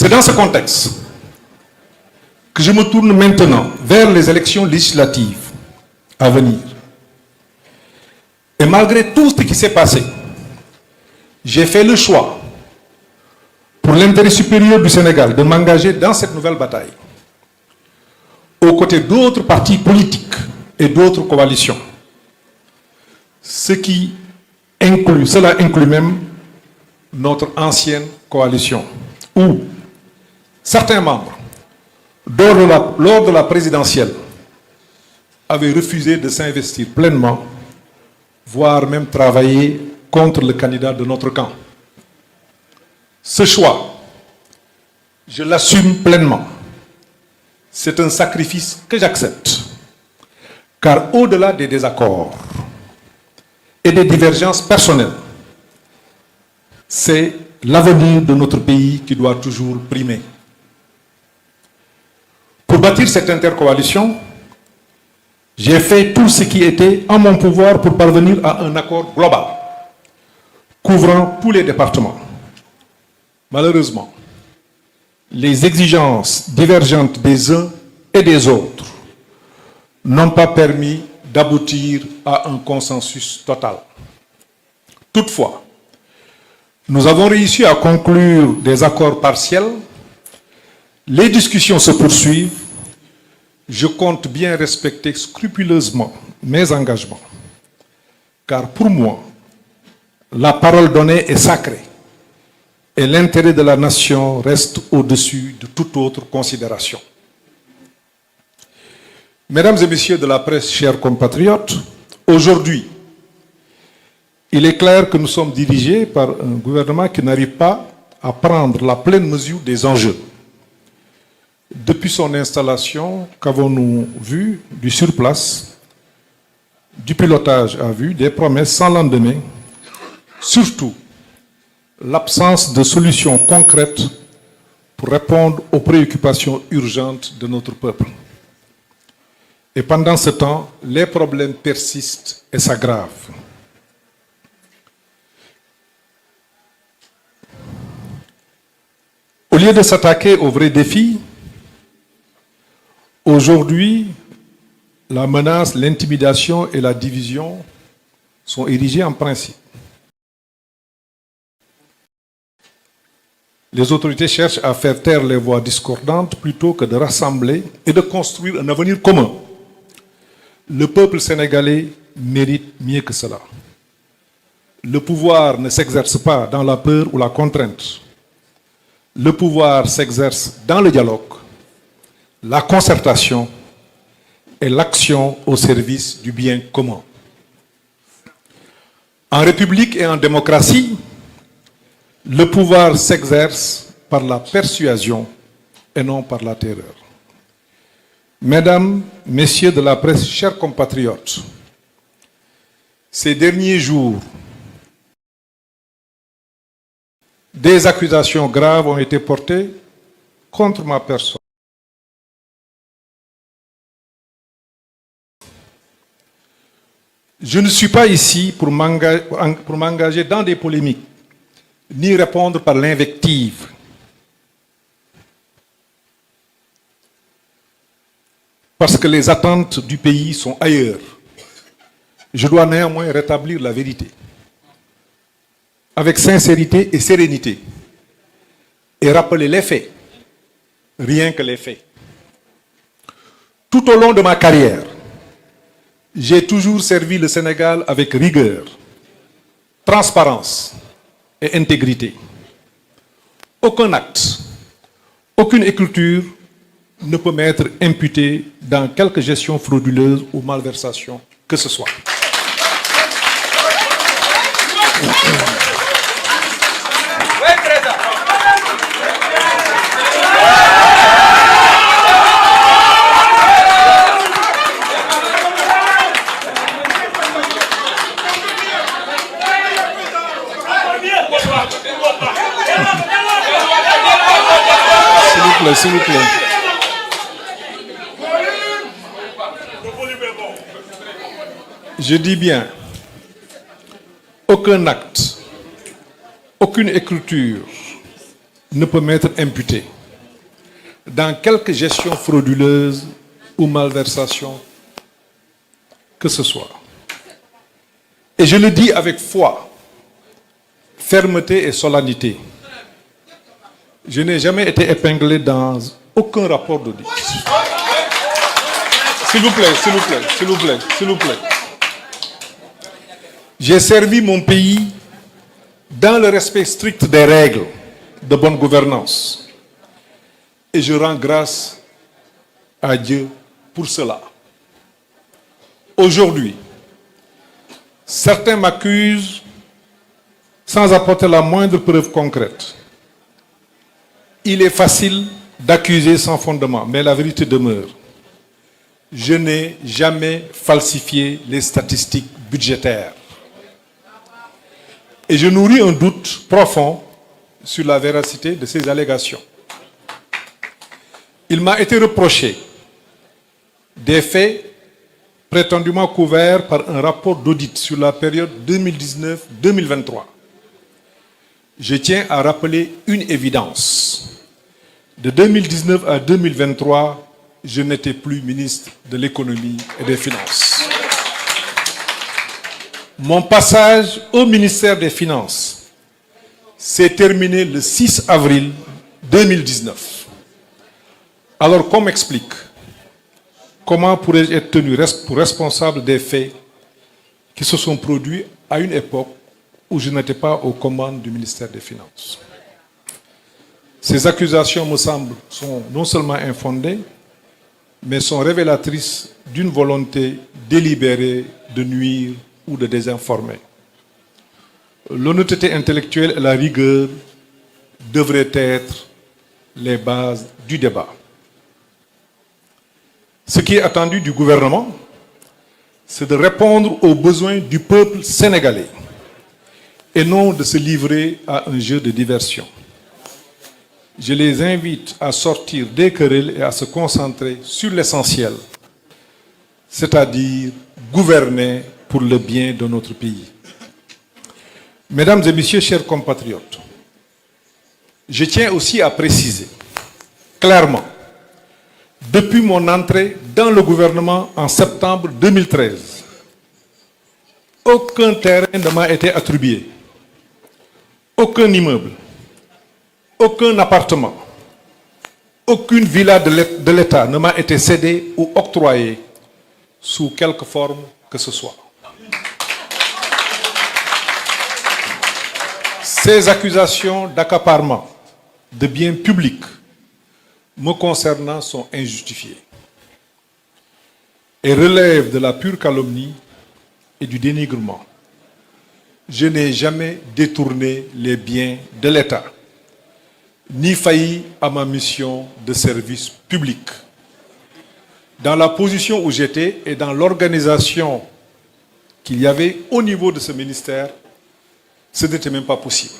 C'est dans ce contexte que je me tourne maintenant vers les élections législatives à venir. Et malgré tout ce qui s'est passé, j'ai fait le choix, pour l'intérêt supérieur du Sénégal, de m'engager dans cette nouvelle bataille, aux côtés d'autres partis politiques et d'autres coalitions. Cela inclut même notre ancienne coalition, où certains membres, lors de la présidentielle, avaient refusé de s'investir pleinement, voire même travailler contre le candidat de notre camp. Ce choix, je l'assume pleinement. C'est un sacrifice que j'accepte, car au-delà des désaccords et des divergences personnelles, c'est l'avenir de notre pays qui doit toujours primer. Pour bâtir cette intercoalition, j'ai fait tout ce qui était en mon pouvoir pour parvenir à un accord global, couvrant tous les départements. Malheureusement, les exigences divergentes des uns et des autres n'ont pas permis d'aboutir à un consensus total. Toutefois, nous avons réussi à conclure des accords partiels. Les discussions se poursuivent. Je compte bien respecter scrupuleusement mes engagements, car pour moi, la parole donnée est sacrée et l'intérêt de la nation reste au-dessus de toute autre considération. Mesdames et messieurs de la presse, chers compatriotes, aujourd'hui, il est clair que nous sommes dirigés par un gouvernement qui n'arrive pas à prendre la pleine mesure des enjeux. Depuis son installation, qu'avons-nous vu du surplace, du pilotage à vue, des promesses sans lendemain, surtout l'absence de solutions concrètes pour répondre aux préoccupations urgentes de notre peuple. Et pendant ce temps, les problèmes persistent et s'aggravent. Au lieu de s'attaquer aux vrais défis, aujourd'hui, la menace, l'intimidation et la division sont érigées en principe. Les autorités cherchent à faire taire les voix discordantes plutôt que de rassembler et de construire un avenir commun. Le peuple sénégalais mérite mieux que cela. Le pouvoir ne s'exerce pas dans la peur ou la contrainte. Le pouvoir s'exerce dans le dialogue, la concertation et l'action au service du bien commun. En République et en démocratie, le pouvoir s'exerce par la persuasion et non par la terreur. Mesdames, Messieurs de la presse, chers compatriotes, ces derniers jours, des accusations graves ont été portées contre ma personne. Je ne suis pas ici pour m'engager dans des polémiques, ni répondre par l'invective. Parce que les attentes du pays sont ailleurs. Je dois néanmoins rétablir la vérité, avec sincérité et sérénité, et rappeler les faits, rien que les faits. Tout au long de ma carrière, j'ai toujours servi le Sénégal avec rigueur, transparence et intégrité. Aucun acte, aucune écriture ne peut m'être imputé dans quelque gestion frauduleuse ou malversation que ce soit. S'il vous plaît. Je dis bien, aucun acte, aucune écriture ne peut m'être imputée. dans quelque gestion frauduleuse ou malversation que ce soit. Et je le dis avec foi, fermeté et solennité. Je n'ai jamais été épinglé dans aucun rapport d'audit. S'il vous plaît, s'il vous plaît, s'il vous plaît, s'il vous plaît. J'ai servi mon pays dans le respect strict des règles de bonne gouvernance. Et je rends grâce à Dieu pour cela. Aujourd'hui, certains m'accusent sans apporter la moindre preuve concrète. Il est facile d'accuser sans fondement, mais la vérité demeure. Je n'ai jamais falsifié les statistiques budgétaires. Et je nourris un doute profond sur la véracité de ces allégations. Il m'a été reproché des faits prétendument couverts par un rapport d'audit sur la période 2019-2023. Je tiens à rappeler une évidence. De 2019 à 2023, je n'étais plus ministre de l'économie et des finances. Mon passage au ministère des Finances s'est terminé le 6 avril 2019. Alors, qu'on m'explique comment pourrais-je être tenu pour responsable des faits qui se sont produits à une époque où je n'étais pas aux commandes du ministère des Finances? Ces accusations, me semblent, sont non seulement infondées, mais sont révélatrices d'une volonté délibérée de nuire ou de désinformer. L'honnêteté intellectuelle et la rigueur devraient être les bases du débat. Ce qui est attendu du gouvernement, c'est de répondre aux besoins du peuple sénégalais et non de se livrer à un jeu de diversion. Je les invite à sortir des querelles et à se concentrer sur l'essentiel, c'est-à-dire gouverner pour le bien de notre pays. Mesdames et messieurs, chers compatriotes, je tiens aussi à préciser clairement, depuis mon entrée dans le gouvernement en septembre 2013, aucun terrain ne m'a été attribué, aucun immeuble, aucun appartement, aucune villa de l'État ne m'a été cédée ou octroyée sous quelque forme que ce soit. Ces accusations d'accaparement de biens publics me concernant sont injustifiées et relèvent de la pure calomnie et du dénigrement. Je n'ai jamais détourné les biens de l'État, ni failli à ma mission de service public. Dans la position où j'étais et dans l'organisation qu'il y avait au niveau de ce ministère, ce n'était même pas possible.